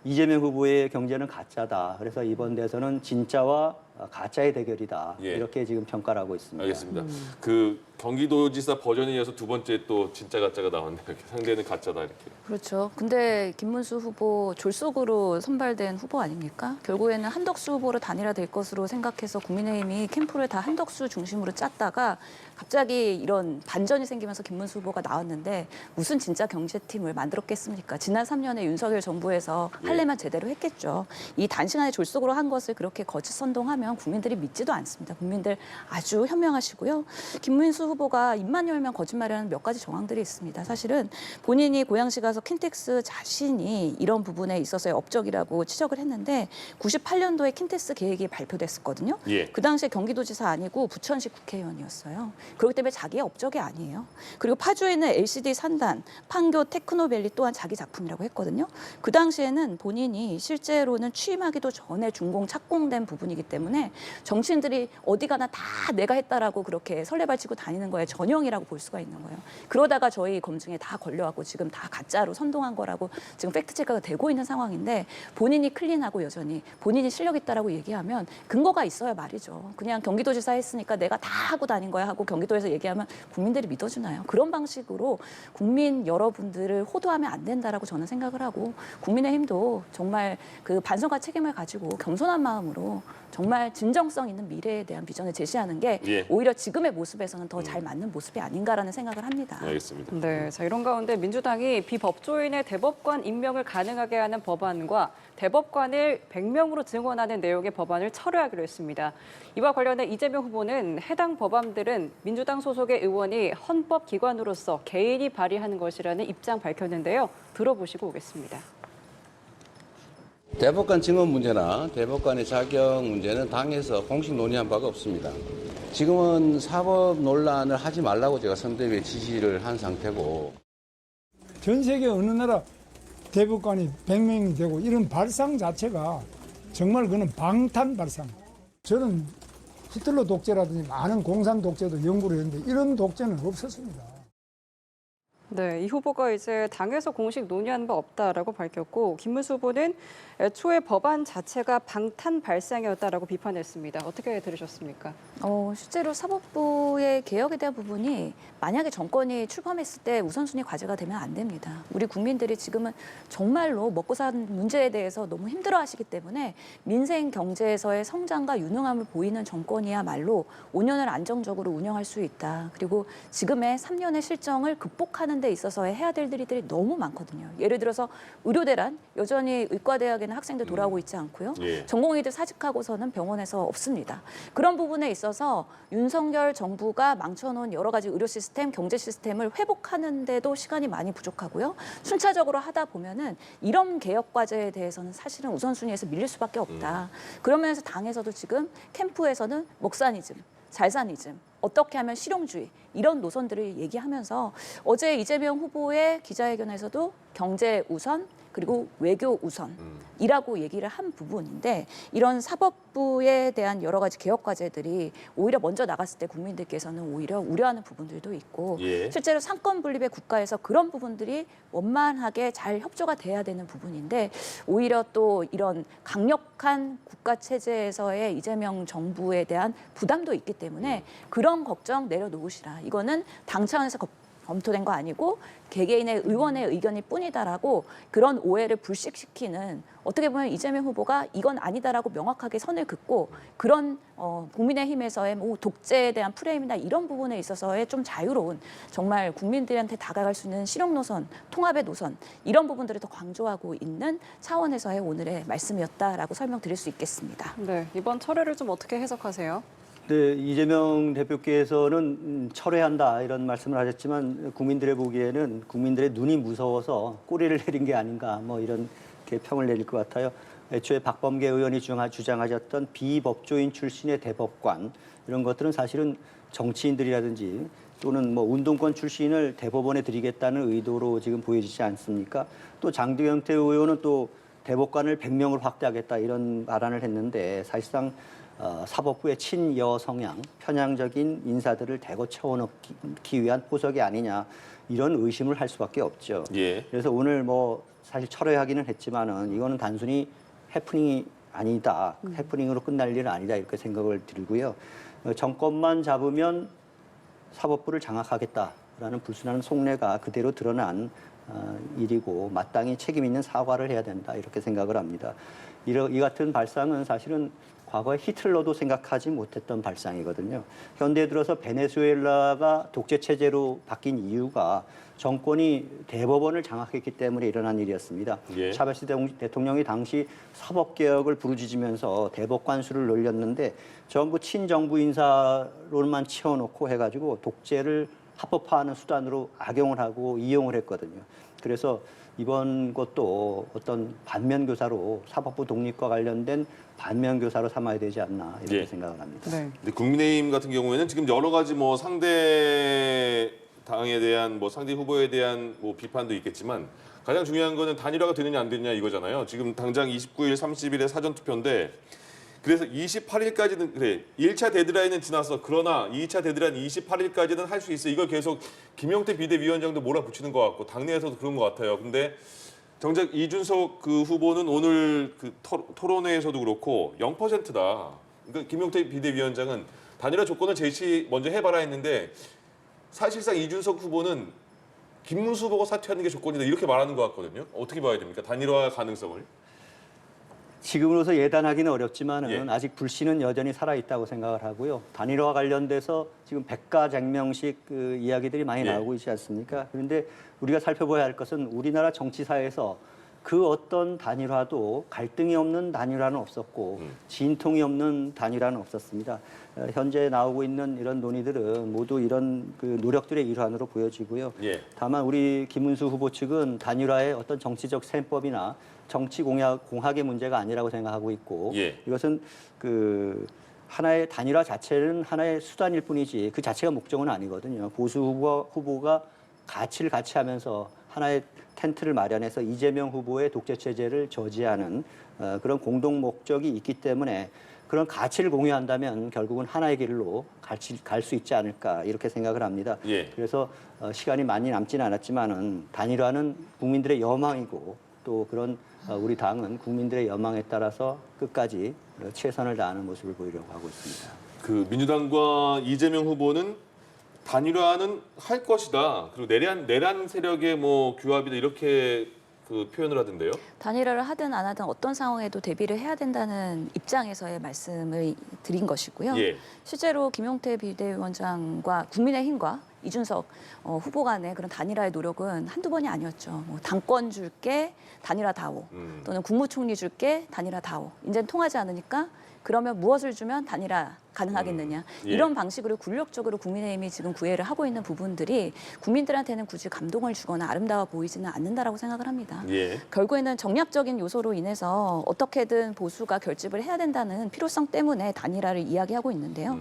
이재명 후보의 경제는 가짜다. 그래서 이번 대선은 진짜와 가짜의 대결이다. 예. 이렇게 지금 평가를 하고 있습니다. 알겠습니다. 그 경기도지사 버전에 이어서 두 번째 또 진짜 가짜가 나왔네요. 이렇게 상대는 가짜다 이렇게. 그렇죠. 근데 김문수 후보 졸속으로 선발된 후보 아닙니까? 결국에는 한덕수 후보로 단일화될 것으로 생각해서 국민의힘이 캠프를 다 한덕수 중심으로 짰다가 갑자기 이런 반전이 생기면서 김문수 후보가 나왔는데 무슨 진짜 경제팀을 만들었겠습니까? 지난 3년에 윤석열 정부에서 할 일만 제대로 했겠죠. 이 단시간에 졸속으로 한 것을 그렇게 거짓 선동하면 하면 국민들이 믿지도 않습니다. 국민들 아주 현명하시고요. 김문수 후보가 입만 열면 거짓말이라는 몇 가지 정황들이 있습니다. 사실은 본인이 고양시 가서 킨텍스 자신이 이런 부분에 있어서의 업적이라고 지적을 했는데 98년도에 킨텍스 계획이 발표됐었거든요. 예. 그 당시에 경기도지사 아니고 부천시 국회의원이었어요. 그렇기 때문에 자기의 업적이 아니에요. 그리고 파주에 있는 LCD 산단, 판교 테크노밸리 또한 자기 작품이라고 했거든요. 그 당시에는 본인이 실제로는 취임하기도 전에 준공 착공된 부분이기 때문에 정치인들이 어디 가나 다 내가 했다라고 그렇게 설레발치고 다니는 거에 전형이라고 볼 수가 있는 거예요. 그러다가 저희 검증에 다 걸려갖고 지금 다 가짜로 선동한 거라고 지금 팩트체크가 되고 있는 상황인데 본인이 클린하고 여전히 본인이 실력 있다라고 얘기하면 근거가 있어야 말이죠. 그냥 경기도지사 했으니까 내가 다 하고 다닌 거야 하고 경기도에서 얘기하면 국민들이 믿어주나요? 그런 방식으로 국민 여러분들을 호도하면 안 된다라고 저는 생각을 하고 국민의힘도 정말 그 반성과 책임을 가지고 겸손한 마음으로 정말 진정성 있는 미래에 대한 비전을 제시하는 게 예. 오히려 지금의 모습에서는 더 잘 맞는 모습이 아닌가라는 생각을 합니다. 알겠습니다. 네, 자 이런 가운데 민주당이 비법조인의 대법관 임명을 가능하게 하는 법안과 대법관을 100명으로 증원하는 내용의 법안을 철회하기로 했습니다. 이와 관련해 이재명 후보는 해당 법안들은 민주당 소속의 의원이 헌법기관으로서 개인이 발의하는 것이라는 입장 밝혔는데요. 들어보시고 오겠습니다. 대법관 증언 문제나 대법관의 자격 문제는 당에서 공식 논의한 바가 없습니다. 지금은 사법 논란을 하지 말라고 제가 선대위에 지시를 한 상태고. 전 세계 어느 나라 대법관이 100명이 되고 이런 발상 자체가 정말 그는 방탄 발상. 저는 히틀러 독재라든지 많은 공산 독재도 연구를 했는데 이런 독재는 없었습니다. 네, 이 후보가 이제 당에서 공식 논의한 바 없다라고 밝혔고 김문수 후보는 애초에 법안 자체가 방탄 발상이었다라고 비판했습니다. 어떻게 들으셨습니까? 실제로 사법부의 개혁에 대한 부분이 만약에 정권이 출범했을 때 우선순위 과제가 되면 안 됩니다. 우리 국민들이 지금은 정말로 먹고 사는 문제에 대해서 너무 힘들어하시기 때문에 민생 경제에서의 성장과 유능함을 보이는 정권이야말로 5년을 안정적으로 운영할 수 있다. 그리고 지금의 3년의 실정을 극복하는 데 있어서의 해야 될 일들이 너무 많거든요. 예를 들어서 의료대란, 여전히 의과대학에는 학생들 돌아오고 있지 않고요. 예. 전공의들 사직하고서는 병원에서 없습니다. 그런 부분에 있어서 윤석열 정부가 망쳐놓은 여러 가지 의료 시스템, 경제 시스템을 회복하는데도 시간이 많이 부족하고요. 순차적으로 하다 보면은 이런 개혁 과제에 대해서는 사실은 우선순위에서 밀릴 수밖에 없다. 그러면서 당에서도 지금 캠프에서는 먹사니즘, 잘사니즘, 어떻게 하면 실용주의 이런 노선들을 얘기하면서 어제 이재명 후보의 기자회견에서도 경제 우선 그리고 외교 우선이라고 얘기를 한 부분인데 이런 사법부에 대한 여러 가지 개혁 과제들이 오히려 먼저 나갔을 때 국민들께서는 오히려 우려하는 부분들도 있고 예. 실제로 상권 분립의 국가에서 그런 부분들이 원만하게 잘 협조가 돼야 되는 부분인데 오히려 또 이런 강력한 국가 체제에서의 이재명 정부에 대한 부담도 있기 때문에 그런 걱정 내려놓으시라. 이거는 당 차원에서 검토된 거 아니고 개개인의 의원의 의견일 뿐이다라고 그런 오해를 불식시키는 어떻게 보면 이재명 후보가 이건 아니다라고 명확하게 선을 긋고 그런 국민의힘에서의 뭐 독재에 대한 프레임이나 이런 부분에 있어서의 좀 자유로운 정말 국민들한테 다가갈 수 있는 실용 노선, 통합의 노선 이런 부분들을 더 강조하고 있는 차원에서의 오늘의 말씀이었다라고 설명드릴 수 있겠습니다. 네, 이번 철회를 좀 어떻게 해석하세요? 네, 이재명 대표께서는 철회한다 이런 말씀을 하셨지만 국민들의 보기에는 국민들의 눈이 무서워서 꼬리를 내린 게 아닌가 뭐 이런 평을 내릴 것 같아요. 애초에 박범계 의원이 주장하셨던 비법조인 출신의 대법관 이런 것들은 사실은 정치인들이라든지 또는 뭐 운동권 출신을 대법원에 들이겠다는 의도로 지금 보여지지 않습니까? 또 장두경태 의원은 또 대법관을 100명을 확대하겠다 이런 발언을 했는데 사실상 사법부의 친여 성향, 편향적인 인사들을 대거 채워넣기 위한 포석이 아니냐 이런 의심을 할 수밖에 없죠. 예. 그래서 오늘 뭐 사실 철회하기는 했지만은 이거는 단순히 해프닝이 아니다, 해프닝으로 끝날 일은 아니다 이렇게 생각을 들고요. 정권만 잡으면 사법부를 장악하겠다라는 불순한 속내가 그대로 드러난 일이고 마땅히 책임 있는 사과를 해야 된다 이렇게 생각을 합니다. 이 같은 발상은 사실은 과거에 히틀러도 생각하지 못했던 발상이거든요. 현대에 들어서 베네수엘라가 독재 체제로 바뀐 이유가 정권이 대법원을 장악했기 때문에 일어난 일이었습니다. 예. 차베스 대통령이 당시 사법개혁을 부르짖으면서 대법관 수를 늘렸는데 전부 친정부 인사로만 채워놓고 해가지고 독재를 합법화하는 수단으로 악용을 하고 이용을 했거든요. 그래서 이번 것도 어떤 반면교사로 사법부 독립과 관련된 반면교사로 삼아야 되지 않나 이렇게 예. 생각을 합니다. 네. 근데 국민의힘 같은 경우에는 지금 여러 가지 뭐 상대 당에 대한 뭐 상대 후보에 대한 뭐 비판도 있겠지만 가장 중요한 거는 단일화가 되느냐 안 되느냐 이거잖아요. 지금 당장 29일, 30일에 사전 투표인데 그래서 28일까지는 그래 1차 데드라인은 지났어. 그러나 2차 데드라인 28일까지는 할 수 있어. 이걸 계속 김용태 비대위원장도 몰아붙이는 것 같고 당내에서도 그런 것 같아요. 근데 정작 이준석 그 후보는 오늘 그 토론회에서도 그렇고 0%다. 그러니까 김용태 비대위원장은 단일화 조건을 제시 먼저 해봐라 했는데 사실상 이준석 후보는 김문수 후보가 사퇴하는 게 조건이다 이렇게 말하는 것 같거든요. 어떻게 봐야 됩니까? 단일화 가능성을. 지금으로서 예단하기는 어렵지만은 예. 아직 불씨는 여전히 살아 있다고 생각을 하고요. 단일화와 관련돼서 지금 백가쟁명식 그 이야기들이 많이 예. 나오고 있지 않습니까? 그런데 우리가 살펴봐야 할 것은 우리나라 정치사에서 그 어떤 단일화도 갈등이 없는 단일화는 없었고 진통이 없는 단일화는 없었습니다. 현재 나오고 있는 이런 논의들은 모두 이런 그 노력들의 일환으로 보여지고요. 예. 다만 우리 김문수 후보 측은 단일화의 어떤 정치적 셈법이나 정치 공학의 문제가 아니라고 생각하고 있고 예. 이것은 그 하나의 단일화 자체는 하나의 수단일 뿐이지 그 자체가 목적은 아니거든요. 보수 후보가 가치를 같이 하면서 하나의 텐트를 마련해서 이재명 후보의 독재 체제를 저지하는 그런 공동 목적이 있기 때문에 그런 가치를 공유한다면 결국은 하나의 길로 갈 수 있지 않을까 이렇게 생각을 합니다. 예. 그래서 시간이 많이 남지는 않았지만은 단일화는 국민들의 여망이고 또 그런 우리 당은 국민들의 여망에 따라서 끝까지 최선을 다하는 모습을 보이려고 하고 있습니다. 그 민주당과 이재명 후보는 단일화는 할 것이다. 그리고 내란 세력의 뭐 규합이다 이렇게 그 표현을 하던데요. 단일화를 하든 안 하든 어떤 상황에도 대비를 해야 된다는 입장에서의 말씀을 드린 것이고요. 예. 실제로 김용태 비대위원장과 국민의힘과 이준석 후보 간의 그런 단일화의 노력은 한두 번이 아니었죠. 뭐 당권 줄게 단일화다오 또는 국무총리 줄게 단일화다오. 이제는 통하지 않으니까 그러면 무엇을 주면 단일화 가능하겠느냐. 예. 이런 방식으로 굴욕적으로 국민의힘이 지금 구애를 하고 있는 부분들이 국민들한테는 굳이 감동을 주거나 아름다워 보이지는 않는다라고 생각을 합니다. 예. 결국에는 정략적인 요소로 인해서 어떻게든 보수가 결집을 해야 된다는 필요성 때문에 단일화를 이야기하고 있는데요.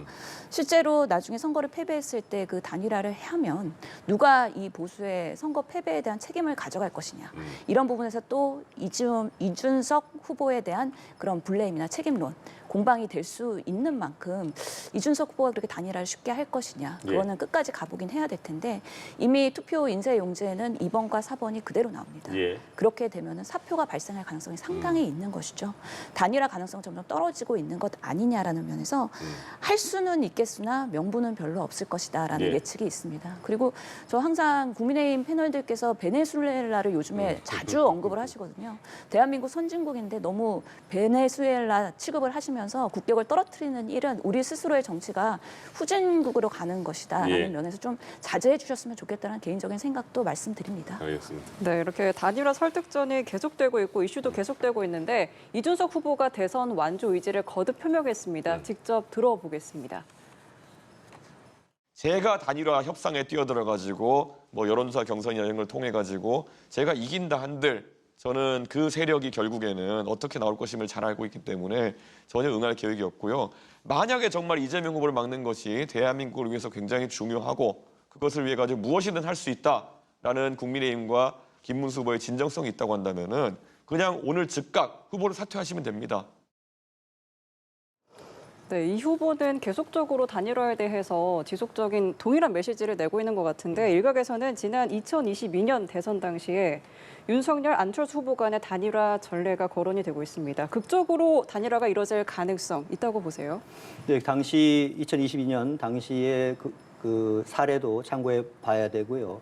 실제로 나중에 선거를 패배했을 때 그 단일화를 하면 누가 이 보수의 선거 패배에 대한 책임을 가져갈 것이냐. 이런 부분에서 또 이준석 후보에 대한 그런 블레임이나 책임론 공방이 될 수 있는 만큼 이준석 후보가 그렇게 단일화를 쉽게 할 것이냐. 그거는 끝까지 가보긴 해야 될 텐데 이미 투표 인쇄 용지에는 2번과 4번이 그대로 나옵니다. 예. 그렇게 되면 사표가 발생할 가능성이 상당히 있는 것이죠. 단일화 가능성 점점 떨어지고 있는 것 아니냐라는 면에서 할 수는 있겠으나 명분은 별로 없을 것이다라는 예. 예측이 있습니다. 그리고 저 항상 국민의힘 패널들께서 베네수엘라를 요즘에 자주 언급을 하시거든요. 대한민국 선진국인데 너무 베네수엘라 취급을 하시면서 국격을 떨어뜨리는 일은 우리 스스로의 정치가 후진국으로 가는 것이다라는 예. 면에서 좀 자제해 주셨으면 좋겠다는 개인적인 생각도 말씀드립니다. 알겠습니다. 네, 이렇게 단일화 설득전이 계속되고 있고 이슈도 계속되고 있는데 이준석 후보가 대선 완주 의지를 거듭 표명했습니다. 직접 들어보겠습니다. 제가 단일화 협상에 뛰어들어가지고 뭐 여론조사 경선 여행을 통해가지고 제가 이긴다 한들 저는 그 세력이 결국에는 어떻게 나올 것임을 잘 알고 있기 때문에 전혀 응할 계획이 없고요. 만약에 정말 이재명 후보를 막는 것이 대한민국을 위해서 굉장히 중요하고 그것을 위해 가지고 무엇이든 할 수 있다라는 국민의힘과 김문수 후보의 진정성이 있다고 한다면은 그냥 오늘 즉각 후보를 사퇴하시면 됩니다. 네, 이 후보는 계속적으로 단일화에 대해서 지속적인 동일한 메시지를 내고 있는 것 같은데 일각에서는 지난 2022년 대선 당시에 윤석열, 안철수 후보 간의 단일화 전례가 거론이 되고 있습니다. 극적으로 단일화가 이뤄질 가능성 있다고 보세요? 네, 당시 2022년 당시의 그 사례도 참고해 봐야 되고요.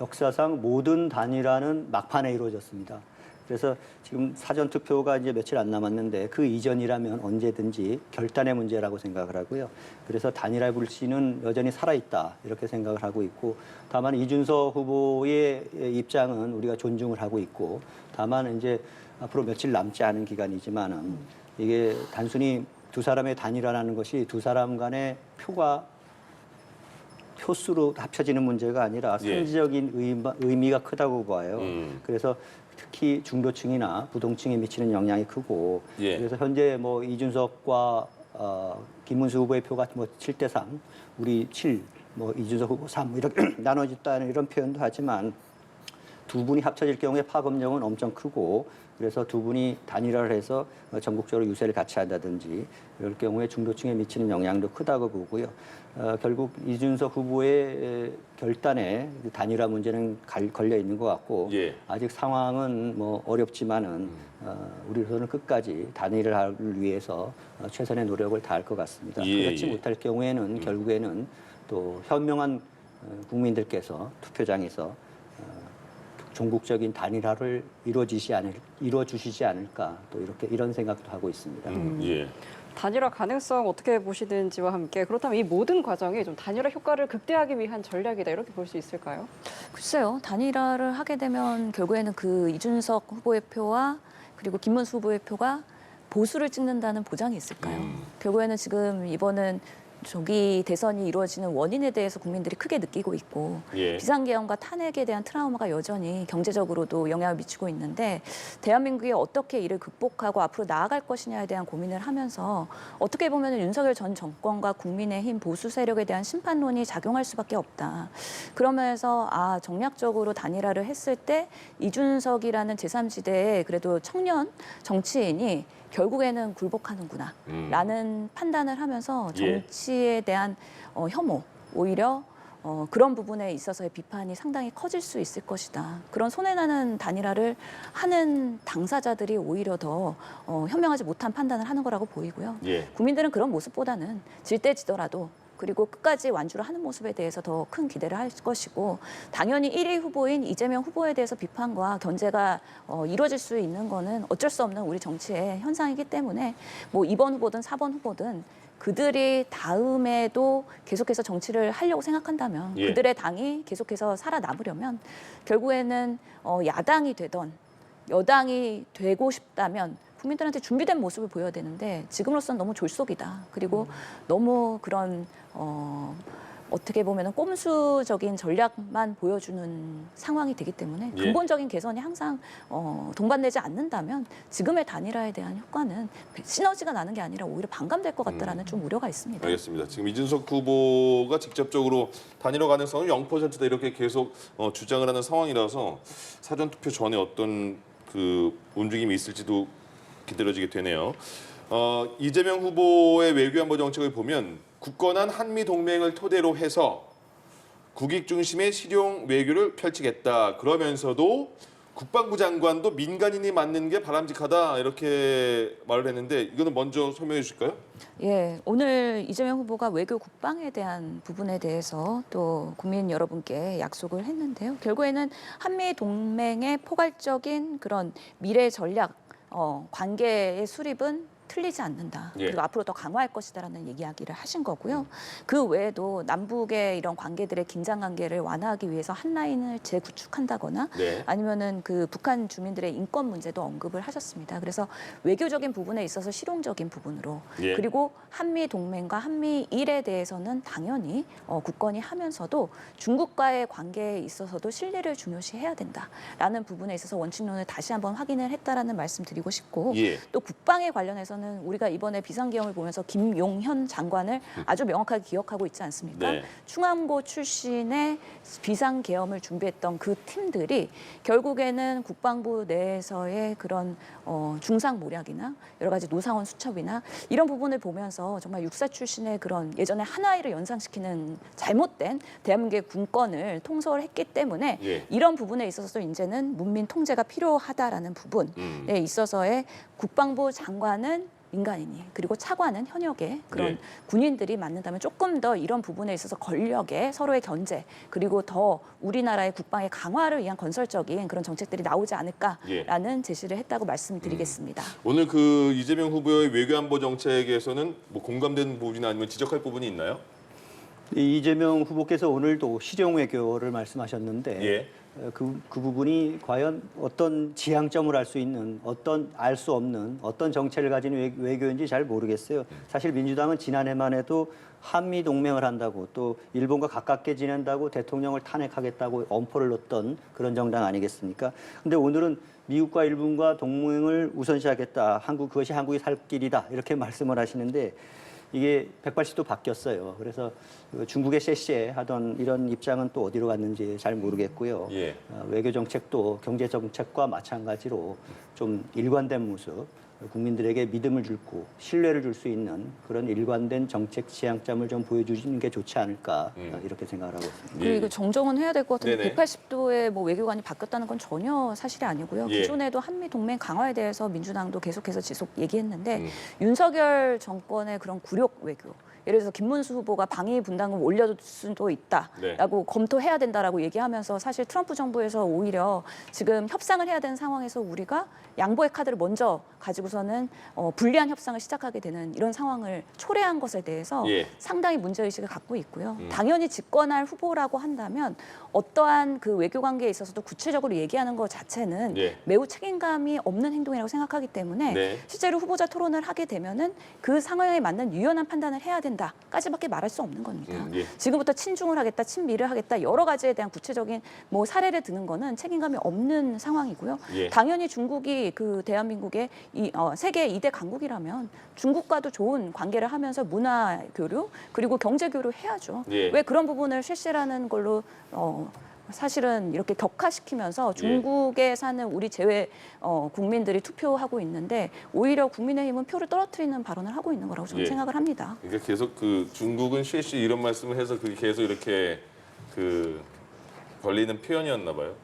역사상 모든 단일화는 막판에 이루어졌습니다. 그래서 지금 사전 투표가 이제 며칠 안 남았는데 그 이전이라면 언제든지 결단의 문제라고 생각을 하고요. 그래서 단일화 불씨는 여전히 살아있다 이렇게 생각을 하고 있고, 다만 이준석 후보의 입장은 우리가 존중을 하고 있고, 다만 이제 앞으로 며칠 남지 않은 기간이지만은 이게 단순히 두 사람의 단일화라는 것이 두 사람 간의 표수로 합쳐지는 문제가 아니라 예. 선지적인 의미가 크다고 봐요. 그래서 특히 중도층이나 부동층에 미치는 영향이 크고, 예. 그래서 현재 뭐 이준석과 김문수 후보의 표가 뭐 7대 3, 우리 7, 뭐 이준석 후보 3 이렇게 나눠졌다는 이런 표현도 하지만 두 분이 합쳐질 경우에 파급력은 엄청 크고, 그래서 두 분이 단일화를 해서 전국적으로 유세를 같이 한다든지 이럴 경우에 중도층에 미치는 영향도 크다고 보고요. 결국 이준석 후보의 결단에 단일화 문제는 걸려 있는 것 같고, 예. 아직 상황은 뭐 어렵지만은 우리로서는 끝까지 단일화를 위해서 최선의 노력을 다할 것 같습니다. 예, 그렇지 예. 못할 경우에는 결국에는 또 현명한 국민들께서 투표장에서 종국적인 단일화를 이루어주시지 않을까, 또 이런 생각도 하고 있습니다. 예. 단일화 가능성 어떻게 보시는지와 함께, 그렇다면 이 모든 과정이 좀 단일화 효과를 극대화하기 위한 전략이다 이렇게 볼 수 있을까요? 글쎄요. 단일화를 하게 되면 결국에는 그 이준석 후보의 표와 그리고 김문수 후보의 표가 보수를 찍는다는 보장이 있을까요? 결국에는 지금 이번은 조기 대선이 이루어지는 원인에 대해서 국민들이 크게 느끼고 있고, 예. 비상계엄과 탄핵에 대한 트라우마가 여전히 경제적으로도 영향을 미치고 있는데, 대한민국이 어떻게 이를 극복하고 앞으로 나아갈 것이냐에 대한 고민을 하면서 어떻게 보면 윤석열 전 정권과 국민의힘 보수 세력에 대한 심판론이 작용할 수밖에 없다. 그러면서 정략적으로 단일화를 했을 때 이준석이라는 제3지대의 그래도 청년 정치인이 결국에는 굴복하는구나 라는 판단을 하면서 예. 정치에 대한 혐오, 오히려 그런 부분에 있어서의 비판이 상당히 커질 수 있을 것이다. 그런 손해나는 단일화를 하는 당사자들이 오히려 더 현명하지 못한 판단을 하는 거라고 보이고요. 예. 국민들은 그런 모습보다는 질 때 지더라도 그리고 끝까지 완주를 하는 모습에 대해서 더 큰 기대를 할 것이고, 당연히 1위 후보인 이재명 후보에 대해서 비판과 견제가 이루어질 수 있는 거는 어쩔 수 없는 우리 정치의 현상이기 때문에, 뭐 2번 후보든 4번 후보든 그들이 다음에도 계속해서 정치를 하려고 생각한다면, 예. 그들의 당이 계속해서 살아남으려면 결국에는 야당이 되던 여당이 되고 싶다면 국민들한테 준비된 모습을 보여야 되는데, 지금으로서는 너무 졸속이다. 그리고 너무 그런 어떻게 보면 꼼수적인 전략만 보여주는 상황이 되기 때문에, 예. 근본적인 개선이 항상 동반되지 않는다면 지금의 단일화에 대한 효과는 시너지가 나는 게 아니라 오히려 반감될 것 같다라는 좀 우려가 있습니다. 알겠습니다. 지금 이준석 후보가 직접적으로 단일화 가능성은 0%다 이렇게 계속 주장을 하는 상황이라서 사전 투표 전에 어떤 그 움직임이 있을지도 기다려지게 되네요. 이재명 후보의 외교안보 정책을 보면 굳건한 한미 동맹을 토대로 해서 국익 중심의 실용 외교를 펼치겠다. 그러면서도 국방부 장관도 민간인이 맡는 게 바람직하다 이렇게 말을 했는데, 이거는 먼저 설명해 주실까요? 예, 오늘 이재명 후보가 외교 국방에 대한 부분에 대해서 또 국민 여러분께 약속을 했는데요. 결국에는 한미 동맹의 포괄적인 그런 미래 전략 관계의 수립은 틀리지 않는다. 예. 그리고 앞으로 더 강화할 것이다라는 이야기를 하신 거고요. 그 외에도 남북의 이런 관계들의 긴장 관계를 완화하기 위해서 한 라인을 재구축한다거나 네. 아니면은 그 북한 주민들의 인권 문제도 언급을 하셨습니다. 그래서 외교적인 부분에 있어서 실용적인 부분으로, 예. 그리고 한미 동맹과 한미일에 대해서는 당연히 굳건히 하면서도 중국과의 관계에 있어서도 신뢰를 중요시해야 된다라는 부분에 있어서 원칙론을 다시 한번 확인을 했다라는 말씀 드리고 싶고, 예. 또 국방에 관련해서는 우리가 이번에 비상계엄을 보면서 김용현 장관을 아주 명확하게 기억하고 있지 않습니까? 네. 충암고 출신의 비상계엄을 준비했던 그 팀들이 결국에는 국방부 내에서의 그런 중상모략이나 여러 가지 노사원 수첩이나 이런 부분을 보면서 정말 육사 출신의 그런 예전에 한화일을 연상시키는 잘못된 대한민국의 군권을 통솔했기 때문에 예. 이런 부분에 있어서 이제는 문민 통제가 필요하다라는 부분에 있어서의 국방부 장관은 민간인이 그리고 차관은 현역의 그런 네. 군인들이 맡는다면 조금 더 이런 부분에 있어서 권력의 서로의 견제 그리고 더 우리나라의 국방의 강화를 위한 건설적인 그런 정책들이 나오지 않을까라는 제시를 했다고 말씀드리겠습니다. 오늘 그 이재명 후보의 외교안보 정책에서는 뭐 공감되는 부분이나 아니면 지적할 부분이 있나요? 이재명 후보께서 오늘도 실용 외교를 말씀하셨는데 예. 그 부분이 과연 어떤 지향점을 알 수 있는 알 수 없는 어떤 정체를 가진 외교인지 잘 모르겠어요. 사실 민주당은 지난해만 해도 한미 동맹을 한다고 또 일본과 가깝게 지낸다고 대통령을 탄핵하겠다고 엄포를 놓던 그런 정당 아니겠습니까? 근데 오늘은 미국과 일본과 동맹을 우선시하겠다. 그것이 한국이 살 길이다. 이렇게 말씀을 하시는데 이게 180도 바뀌었어요. 그래서 중국의 쎄쎄 하던 이런 입장은 또 어디로 갔는지 잘 모르겠고요. 예. 외교 정책도 경제 정책과 마찬가지로 좀 일관된 모습, 국민들에게 믿음을 주고 신뢰를 줄 수 있는 그런 일관된 정책 지향점을 좀 보여주시는 게 좋지 않을까 이렇게 생각을 하고 있습니다. 그리고 이거 정정은 해야 될 것 같은데 네네. 180도의 뭐 외교관이 바뀌었다는 건 전혀 사실이 아니고요. 예. 기존에도 한미 동맹 강화에 대해서 민주당도 계속해서 지속 얘기했는데 윤석열 정권의 그런 굴욕 외교. 예를 들어서 김문수 후보가 방위 분담금 올려줄 수도 있다라고 네. 검토해야 된다라고 얘기하면서 사실 트럼프 정부에서 오히려 지금 협상을 해야 되는 상황에서 우리가 양보의 카드를 먼저 가지고서는 불리한 협상을 시작하게 되는 이런 상황을 초래한 것에 대해서 예. 상당히 문제의식을 갖고 있고요. 당연히 집권할 후보라고 한다면 어떠한 그 외교 관계에 있어서도 구체적으로 얘기하는 것 자체는 예. 매우 책임감이 없는 행동이라고 생각하기 때문에 네. 실제로 후보자 토론을 하게 되면은 그 상황에 맞는 유연한 판단을 해야 된다까지밖에 말할 수 없는 겁니다. 예. 지금부터 친중을 하겠다, 친미를 하겠다 여러 가지에 대한 구체적인 뭐 사례를 드는 거는 책임감이 없는 상황이고요. 예. 당연히 중국이 그 대한민국의 세계 2대 강국이라면 중국과도 좋은 관계를 하면서 문화 교류 그리고 경제 교류 해야죠. 예. 왜 그런 부분을 실시라는 걸로 사실은 이렇게 격화시키면서 중국에 사는 우리 제외 국민들이 투표하고 있는데 오히려 국민의힘은 표를 떨어뜨리는 발언을 하고 있는 거라고 저는 예. 생각을 합니다. 그러니까 계속 그 중국은 실시 이런 말씀을 해서 그게 계속 이렇게 그 걸리는 표현이었나 봐요.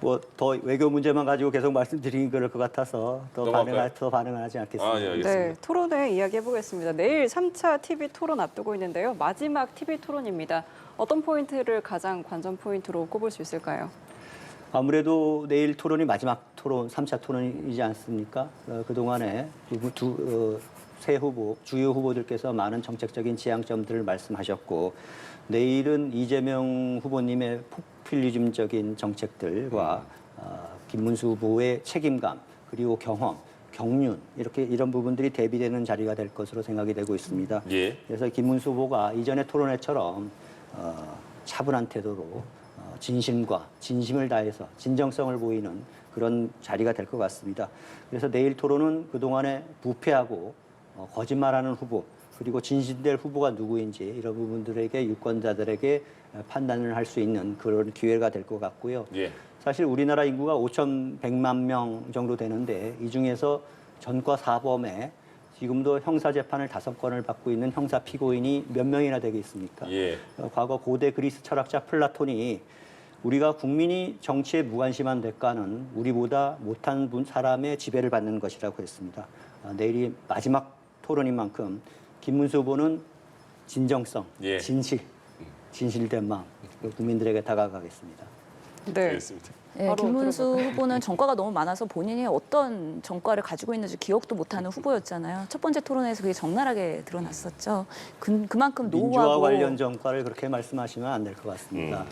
뭐 더 외교 문제만 가지고 계속 말씀드리는 그럴 것 같아서 넘어갈까요? 더 반응을 하지 않겠습니다. 아, 예, 알겠습니다. 네, 토론회 이야기해보겠습니다. 내일 3차 TV 토론 앞두고 있는데요. 마지막 TV 토론입니다. 어떤 포인트를 가장 관전 포인트로 꼽을 수 있을까요? 아무래도 내일 토론이 마지막 토론, 3차 토론이지 않습니까? 그동안에 새 후보, 주요 후보들께서 많은 정책적인 지향점들을 말씀하셨고 내일은 이재명 후보님의 포퓰리즘적인 정책들과 김문수 후보의 책임감 그리고 경험, 경륜 이런 부분들이 대비되는 자리가 될 것으로 생각이 되고 있습니다. 예. 그래서 김문수 후보가 이전의 토론회처럼 차분한 태도로 진심과 진심을 다해서 진정성을 보이는 그런 자리가 될 것 같습니다. 그래서 내일 토론은 그동안에 부패하고 거짓말하는 후보 그리고 진실될 후보가 누구인지 이런 부분들에게 유권자들에게 판단을 할 수 있는 그런 기회가 될 것 같고요. 예. 사실 우리나라 인구가 5,100만 명 정도 되는데 이 중에서 전과 사범에 지금도 형사 재판을 5건을 받고 있는 형사 피고인이 몇 명이나 되겠습니까? 예. 과거 고대 그리스 철학자 플라톤이 우리가 국민이 정치에 무관심한 대가는 우리보다 못한 사람의 지배를 받는 것이라고 했습니다. 내일이 마지막 토론인 만큼 김문수 후보는 진정성, 예. 진실된 마음 국민들에게 다가가겠습니다. 네. 알겠습니다. 네, 바로 김문수 들어볼까요? 후보는 전과가 너무 많아서 본인이 어떤 전과를 가지고 있는지 기억도 못하는 후보였잖아요. 첫 번째 토론에서 그게 적나라하게 드러났었죠. 그만큼 민주화 노후하고 관련 전과를 그렇게 말씀하시면 안 될 것 같습니다.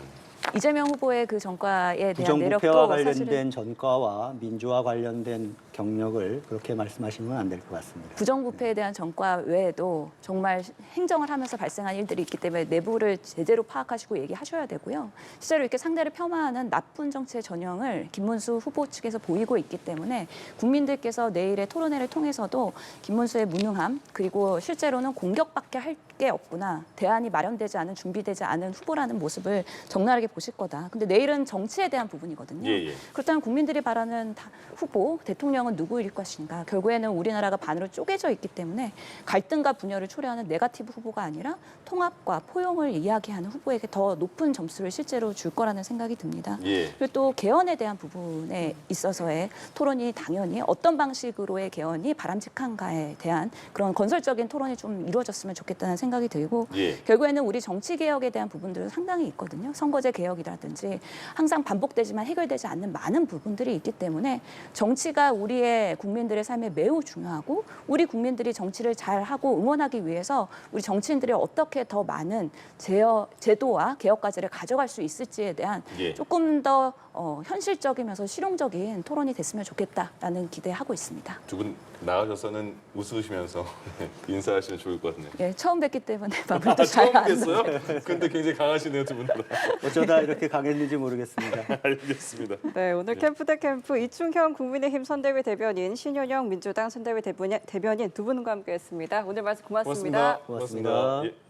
이재명 후보의 그 전과에 대한 부정부패와 내력도 관련된 사실은 전과와 민주화 관련된 경력을 그렇게 말씀하시면 안 될 것 같습니다. 부정부패에 대한 전과 외에도 정말 행정을 하면서 발생한 일들이 있기 때문에 내부를 제대로 파악하시고 얘기하셔야 되고요. 실제로 이렇게 상대를 폄하하는 나쁜 정치의 전형을 김문수 후보 측에서 보이고 있기 때문에 국민들께서 내일의 토론회를 통해서도 김문수의 무능함 그리고 실제로는 공격밖에 할 게 없구나. 대안이 마련되지 않은 준비되지 않은 후보라는 모습을 적나라하게 보실 거다. 근데 내일은 정치에 대한 부분이거든요. 예, 예. 그렇다면 국민들이 바라는 후보, 대통령 이재명은 누구일 것인가. 결국에는 우리나라가 반으로 쪼개져 있기 때문에 갈등과 분열을 초래하는 네거티브 후보가 아니라 통합과 포용을 이야기하는 후보에게 더 높은 점수를 실제로 줄 거라는 생각이 듭니다. 예. 그리고 또 개헌에 대한 부분에 있어서의 토론이 당연히 어떤 방식으로의 개헌이 바람직한가에 대한 그런 건설적인 토론이 좀 이루어졌으면 좋겠다는 생각이 들고 예. 결국에는 우리 정치 개혁에 대한 부분들은 상당히 있거든요. 선거제 개혁이라든지 항상 반복되지만 해결되지 않는 많은 부분들이 있기 때문에 정치가 우리의 국민들의 삶에 매우 중요하고 우리 국민들이 정치를 잘하고 응원하기 위해서 우리 정치인들이 어떻게 더 많은 제도와 개혁 과제를 가져갈 수 있을지에 대한 예. 조금 더 현실적이면서 실용적인 토론이 됐으면 좋겠다라는 기대하고 있습니다. 두 분 나가셔서는 웃으시면서 인사하시면 좋을 것 같네요. 예, 처음 뵙기 때문에 마음도 잘 처음 안 뵙겠어요? 근데 굉장히 강하시네요, 두 분 다. 어쩌다 이렇게 강했는지 모르겠습니다. 알겠습니다. 네, 오늘 캠프 대 캠프 이충현 국민의힘 선대위 대변인, 신현영 민주당 선대위 대변인 두 분과 함께했습니다. 오늘 말씀 고맙습니다. 고맙습니다. 예.